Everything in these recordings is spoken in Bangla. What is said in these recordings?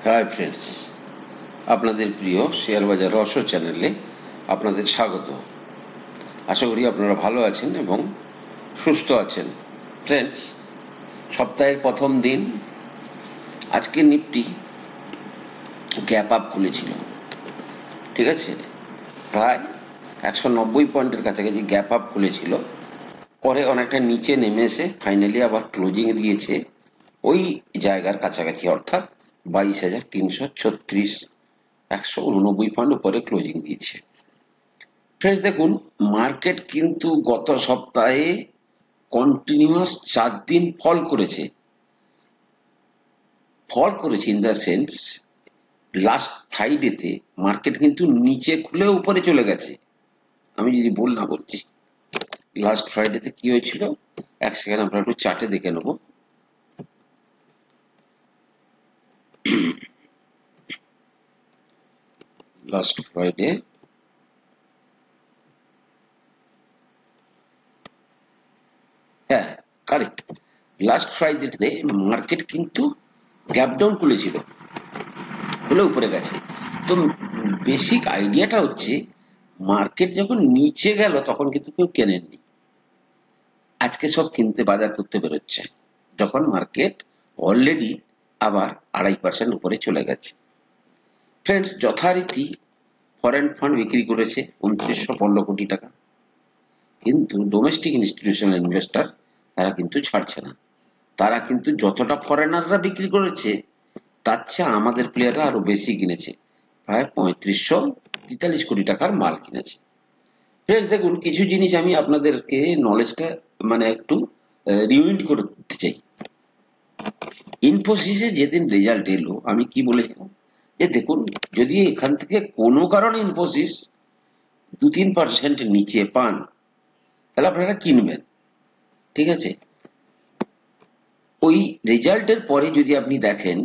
হাই ফ্রেন্ডস, আপনাদের প্রিয় শেয়ার বাজার রহস্য চ্যানেলে আপনাদের স্বাগত। আশা করি আপনারা ভালো আছেন এবং সুস্থ আছেন। ফ্রেন্ডস, সপ্তাহের প্রথম দিন আজকে নিফটি গ্যাপ আপ খুলেছিল, ঠিক আছে, প্রায় 190 পয়েন্টের কাছাকাছি গ্যাপ আপ খুলেছিল। পরে অনেকটা নিচে নেমে এসে ফাইনালি আবার ক্লোজিং দিয়েছে ওই জায়গার কাছাকাছি, অর্থাৎ 22,336, 189 পয়েন্ট উপরে ক্লোজিং দিয়েছে। ফ্রেন্ডস, দেখুন, মার্কেট কিন্তু গত সপ্তাহে কন্টিনিউয়াস 4 দিন ফল করেছে ইন দ্য সেন্স, লাস্ট ফ্রাইডেতে মার্কেট কিন্তু নিচে খুলে উপরে চলে গেছে। আমি যদি বলছি লাস্ট ফ্রাইডেতে কি হয়েছিল, এক সেকেন্ড আমরা একটু চার্টে দেখে নেব। লাস্ট ফ্রাইডে হ্যাঁ, কারেক্ট, লাস্ট ফ্রাইডেতে মার্কেট কিন্তু গ্যাপ ডাউন খুলেছিল, খুলে উপরে গেছে। তো বেসিক আইডিয়াটা হচ্ছে, মার্কেট যখন নিচে গেল তখন কিন্তু কেউ কেনেননি। আজকে সব কিনতে বাজার করতে বেরোচ্ছে, যখন মার্কেট অলরেডি আবার 2.5% উপরে চলে গেছে। ফ্রেন্ডস, যথারীতি ফরেন ফান্ড বিক্রি করেছে 2915 কোটি টাকা, কিন্তু ডোমেস্টিক ইনস্টিটিউশনাল ইনভেস্টর তারা কিন্তু ছাড়ছে না। তারা কিন্তু যতটা ফরেনাররা বিক্রি করেছে তার চেয়ে আমাদের প্লেয়াররা আরো বেশি কিনেছে, প্রায় 3543 কোটি টাকার মাল কিনেছে। ফ্রেন্ডস, দেখুন, কিছু জিনিস আমি আপনাদেরকে নলেজটা একটু রিউইন্ড করে দিতে চাই। ইনফোসিসে যেদিন রেজাল্ট এলো, আমি কি বলেছিলাম যে দেখুন, যদি এখান থেকে কোনো কারণে ইনফোসিস 2-3% নিচে পান তাহলে আপনারা কিনবেন, ঠিক আছে। ওই রেজাল্টের পরে যদি আপনি দেখেন,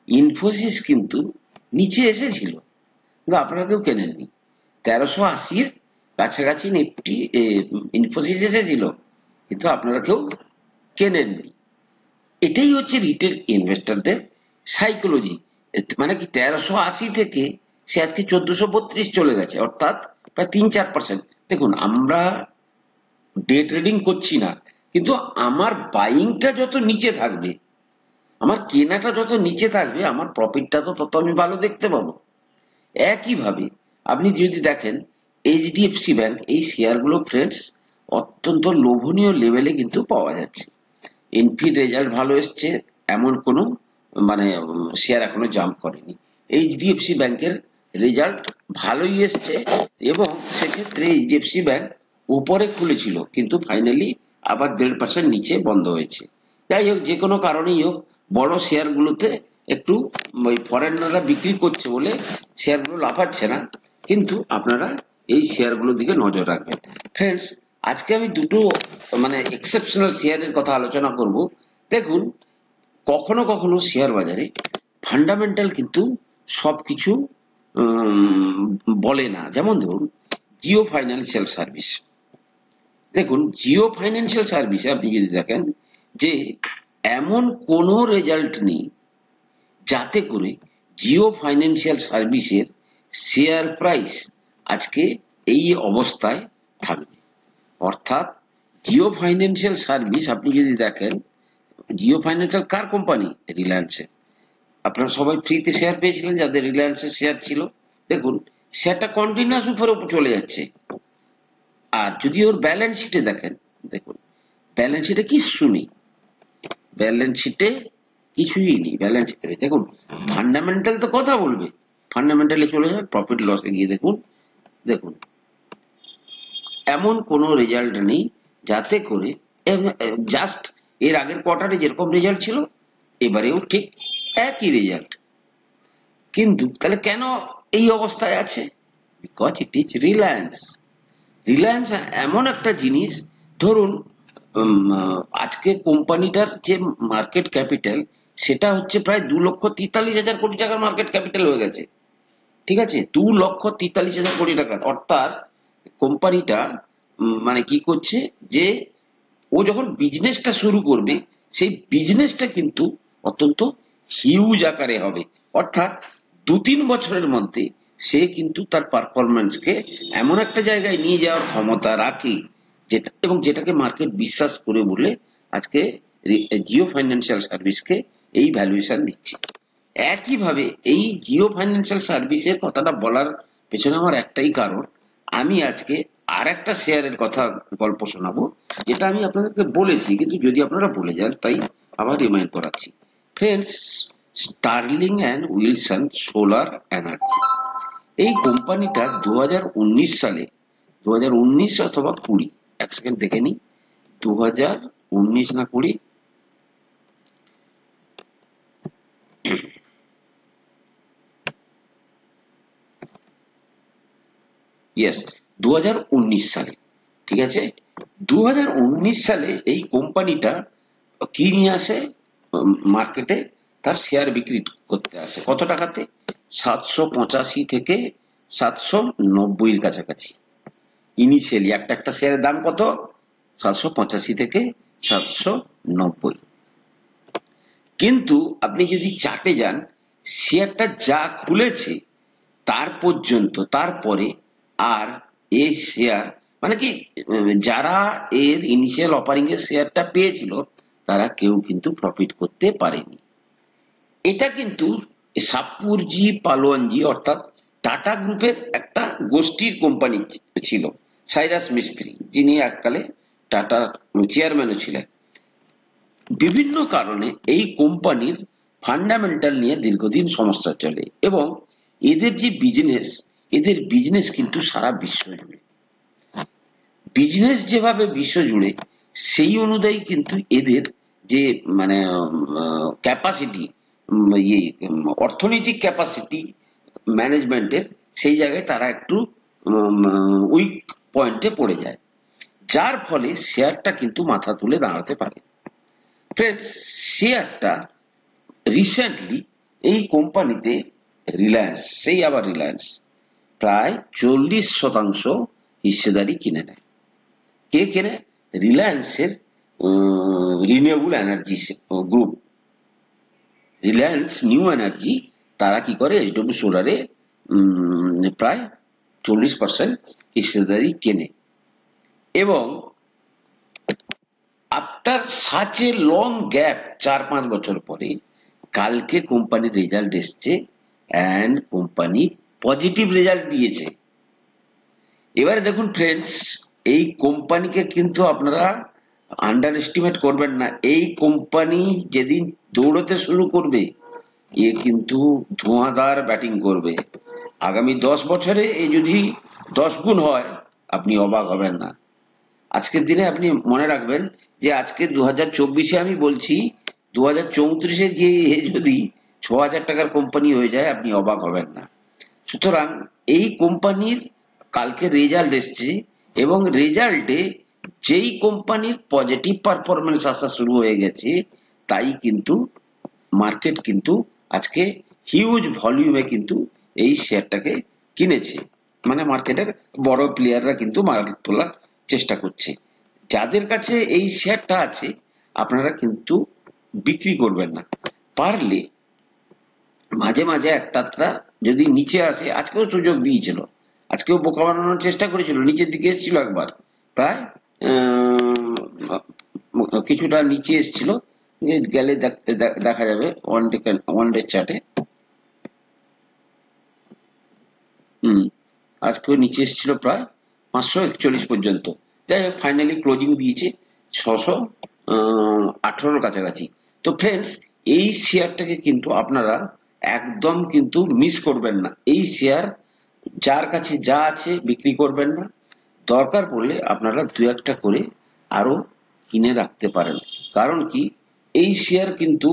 ইনফোসিস কিন্তু নিচে এসেছিল, কিন্তু আপনারা কেউ কেনেননি। 1380-র কাছাকাছি নিফটি ইনফোসিস এসেছিল, কিন্তু আপনারা কেউ কেনেননি। এটাই হচ্ছে রিটেল ইনভেস্টরদের সাইকোলজি। মানে কি, 1380 থেকে সে আজকে 1432 চলে গেছে, অর্থাৎ প্রায় 3-4%। দেখুন, আমরা ডে ট্রেডিং করছি না, কিন্তু আমার বাইংটা যত নিচে থাকবে, আমার কেনাটা যত নিচে থাকবে, আমার প্রফিটটা তো তত আমি ভালো দেখতে পাবো। একইভাবে আপনি যদি দেখেন এইচডিএফসি ব্যাংক, এই শেয়ারগুলো ফ্রেন্ডস অত্যন্ত লোভনীয় লেভেলে কিন্তু পাওয়া যাচ্ছে। এনপি রেজাল্ট ভালো এসছে, এমন কোনো শেয়ার এখনো জাম্প করেনি। এইচডিএফসি ব্যাংকের রেজাল্ট ভালোই এসছে, এবং সেক্ষেত্রে এইচডিএফসি ব্যাংক উপরে খুলেছিল, কিন্তু ফাইনালি আবার 1.5% নিচে বন্ধ হয়েছে। যাই হোক, যে কোনো কারণেই হোক, বড় শেয়ারগুলোতে একটু ওই ফরেনাররা বিক্রি করছে বলে শেয়ারগুলো লাফাচ্ছে না, কিন্তু আপনারা এই শেয়ারগুলোর দিকে নজর রাখবেন। ফ্রেন্ডস, আজকে আমি দুটো এক্সেপশনাল শেয়ারের কথা আলোচনা করব। দেখুন, কখনো কখনো শেয়ার বাজারে ফান্ডামেন্টাল কিন্তু সবকিছু বলে না। যেমন ধরুন, জিও ফাইন্যান্সিয়াল সার্ভিস। দেখুন, জিও ফাইন্যান্সিয়াল সার্ভিসে আপনি যদি দেখেন যে এমন কোনো রেজাল্ট নেই যাতে করে জিও ফাইন্যান্সিয়াল সার্ভিসের শেয়ার প্রাইস আজকে এই অবস্থায় থাকবে। অর্থাৎ জিও ফাইন্যান্সিয়াল সার্ভিস আপনি যদি দেখেন, জিও ফাইন্যান্সিয়াল কার কোম্পানি? রিলায়েন্সের। আপনারা সবাই ফ্রিতে শেয়ার পেয়েছিলেন যাদের রিলায়েন্সের শেয়ার ছিল। দেখুন, শেয়ারটা কন্টিনিউয়াস উপরে চলে যাচ্ছে। আর যদি ওর ব্যালেন্স শিটে দেখেন, দেখুন ব্যালেন্স শিটে কিচ্ছু নেই, ব্যালেন্স শিটে কিছুই নেই। ব্যালেন্স শিটে দেখুন, ফান্ডামেন্টাল তো কথা বলবে, ফান্ডামেন্টালে চলে যাবে, প্রফিট লসে গিয়ে দেখুন, দেখুন এমন কোনো রেজাল্ট নেই যাতে করে জাস্ট এর আগের কোয়ার্টারে যেরকম রেজাল্ট ছিল এবারেও ঠিক একই রেজাল্ট। কিন্তু তাহলে কেন এই অবস্থায় আছে? Because it is Reliance. Reliance এমন একটা জিনিস, ধরুন আজকে কোম্পানিটার যে মার্কেট ক্যাপিটাল সেটা হচ্ছে প্রায় 2,43,000 কোটি টাকার মার্কেট ক্যাপিটাল হয়ে গেছে, ঠিক আছে, 2,43,000 কোটি টাকার। অর্থাৎ কোম্পানিটা কি করছে, যে ও যখন বিজনেসটা শুরু করবে সেই বিজনেসটা কিন্তু অত্যন্ত হিউজ আকারে হবে, অর্থাৎ 2-3 বছরের মধ্যে সে কিন্তু তার পারফরম্যান্সকে এমন একটা জায়গায় নিয়ে যাওয়ার ক্ষমতা রাখে, যেটা এবং যেটাকে মার্কেট বিশ্বাস করে বলে আজকে জিও ফাইন্যান্সিয়াল সার্ভিসকে এই ভ্যালুয়েশন দিচ্ছে। একইভাবে এই জিও ফাইন্যান্সিয়াল সার্ভিসের কথাটা বলার পেছনে আমার একটাই কারণ, আমি আজকে আর একটা শেয়ারের কথা গল্প শোনাবো, যেটা আমি আপনাদেরকে বলেছি কিন্তু যদি আপনারা ভুলে যান তাই আবার রিমাইন্ড করাচ্ছি। Friends, Sterling and Wilson solar energy, এই কোম্পানিটা 2019 সালে, 2019 অথবা 20, এক সেকেন্ড দেখে নি, 2019 না 20, ইয়েস 2019 সালে, ঠিক আছে। 2019 সালে এই কোম্পানিটা কি নিয়ে আসে মার্কেটে, তার শেয়ার বিক্রি করতে আসে কত টাকাতে, 785 থেকে 790 কাছাকাছি। ইনিশিয়ালি একটা একটা শেয়ারের দাম কত, 785 থেকে 790। কিন্তু আপনি যদি চার্টে যান, শেয়ারটা যা খুলেছে তার পর্যন্ত, তারপরে আর এই শেয়ার মানে কি, যারা এর ইনিশিয়াল অফারিং এর শেয়ারটা পেয়েছিল তারা কেউ কিন্তু প্রফিট করতে পারেনি। এটা কিন্তু সাপুরজি পালোয়ানজি অর্থাৎ টাটা গ্রুপের একটা গোষ্ঠীর কোম্পানি ছিল। সাইরাস মিস্ত্রি, যিনি এককালে টাটা চেয়ারম্যানও ছিলেন, বিভিন্ন কারণে এই কোম্পানির ফান্ডামেন্টাল নিয়ে দীর্ঘদিন সমস্যা চলে এবং এদের যে বিজনেস, এদের বিজনেস কিন্তু সারা বিশ্ব জুড়ে, বিজনেস যেভাবে বিশ্বজুড়ে সেই অনুযায়ী কিন্তু এদের যে মানে ক্যাপাসিটি, অর্থনৈতিক ক্যাপাসিটি ম্যানেজমেন্টের, সেই জায়গায় তারা একটু উইক পয়েন্টে পড়ে যায়, যার ফলে শেয়ারটা কিন্তু মাথা তুলে দাঁড়াতে পারে। ফ্রেন্ডস, শেয়ারটা রিসেন্টলি এই কোম্পানিতে রিলায়েন্স, সেই আবার রিলায়েন্স প্রায় 40% হিস্সেদারি কিনে নেয়। কে কেনে? রিলায়েন্সের renewable energy group, Reliance new energy, তারা কি করে এইচডব্লিউ সোলারে প্রায় 40% হিস্সেদারি কেনে। এবং after such a long gap, 4-5 বছর পরে কালকে কোম্পানির রেজাল্ট এসছে অ্যান্ড কোম্পানি পজিটিভ রেজাল্ট দিয়েছে। এবারে দেখুন ফ্রেন্ডস, এই কোম্পানিকে কিন্তু আপনারা আন্ডার এস্টিমেট করবেন না। এই কোম্পানি যেদিন দৌড়তে শুরু করবে, এ কিন্তু ধোঁয়াদার ব্যাটিং করবে। আগামী 10 বছরে এ যদি 10 গুণ হয়, আপনি অবাক হবেন না। আজকের দিনে আপনি মনে রাখবেন যে আজকে 2024-এ আমি বলছি, 2034-এ গিয়ে যদি 6,000 টাকার কোম্পানি হয়ে যায়, আপনি অবাক হবেন না। সুতরাং এই কোম্পানির কালকে রেজাল্ট এসছে এবং রেজাল্টে যেই কোম্পানির পজিটিভ পারফরমেন্স আসা শুরু হয়ে গেছে, তাই কিন্তু মার্কেট কিন্তু আজকে হিউজ ভলিউমে কিন্তু এই শেয়ারটাকে কিনেছে। মানে মার্কেটের বড় প্লেয়াররা কিন্তু মার্কেট তোলার চেষ্টা করছে। যাদের কাছে এই শেয়ারটা আছে আপনারা কিন্তু বিক্রি করবেন না, পারলে মাঝে মাঝে একটা যদি নিচে আসে, আজকেও সুযোগ দিয়েছিল, আজকেও বোকা বানানোর চেষ্টা করেছিল, নিচের দিকে এসেছিল একবার, প্রায় কিছুটা নিচে এসেছিল, গেলে দেখা যাবে ওয়ান ডে চার্টে, আজকেও নিচে এসেছিল প্রায় 541 পর্যন্ত। যাই হোক, ফাইনালি ক্লোজিং দিয়েছে 618 কাছাকাছি। তো ফ্রেন্ডস, এই শেয়ারটাকে কিন্তু আপনারা একদম কিন্তু মিস করবেন না। এই শেয়ার যার কাছে যা আছে বিক্রি করবেন না, দরকার পড়লে আপনারা 2-1টা করে আরো কিনে রাখতে পারেন। কারণ কি, এই শেয়ার কিন্তু,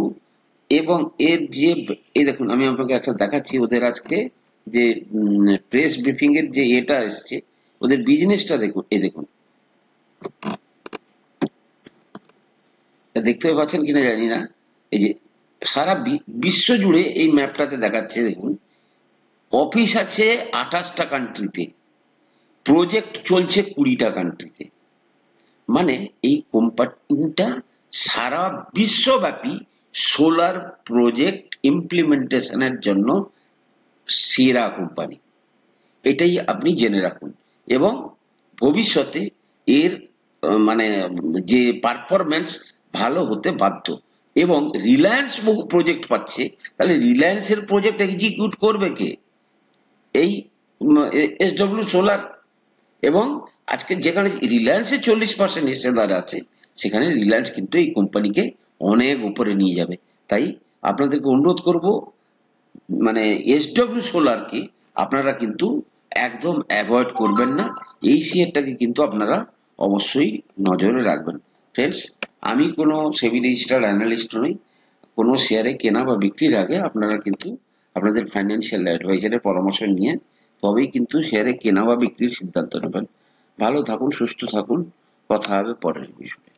এবং এর যে, এই দেখুন আমি আপনাকে একটা দেখাচ্ছি, ওদের আজকে যে প্রেস ব্রিফিং এর যে এটা এসছে, ওদের বিজনেসটা দেখুন, এই দেখুন, দেখতে পাচ্ছেন কিনা জানি না, এই যে সারা বিশ্ব জুড়ে এই ম্যাপটাতে দেখাচ্ছে, দেখুন অফিস আছে 28টা কান্ট্রিতে, প্রজেক্ট চলছে 20টা কান্ট্রিতে। মানে এই কোম্পানিটা সারা বিশ্বব্যাপী সোলার প্রজেক্ট ইমপ্লিমেন্টেশনের জন্য সেরা কোম্পানি, এটাই আপনি জেনে রাখুন। এবং ভবিষ্যতে এর মানে যে পারফরম্যান্স ভালো হতে বাধ্য। এবং রিলায়েন্স বহু প্রজেক্ট পাচ্ছে, তাহলে রিলায়েন্সের প্রজেক্ট এক্সিকিউট করবে কে? এই এসডব্লিউ সোলার। এবং আজকে যেখানে রিলায়েন্সের 40% হিস্সেদার আছে, সেখানে রিলায়েন্স কিন্তু এই কোম্পানিকে অনেক উপরে নিয়ে যাবে। তাই আপনাদেরকে অনুরোধ করব, মানে এসডব্লিউ সোলারকে আপনারা কিন্তু একদম অ্যাভয়েড করবেন না, এই শেয়ারটাকে কিন্তু আপনারা অবশ্যই নজরে রাখবেন। ফ্রেন্ডস, আমি কোনো সেবি রেজিস্টার্ড অ্যানালিস্ট নই। কোনো শেয়ারে কেনা বা বিক্রির আগে আপনারা কিন্তু আপনাদের ফাইন্যান্সিয়াল অ্যাডভাইজারের পরামর্শ নিয়ে তবেই কিন্তু শেয়ারে কেনা বা বিক্রির সিদ্ধান্ত নেবেন। ভালো থাকুন, সুস্থ থাকুন, কথা হবে পরের বিষয়ে।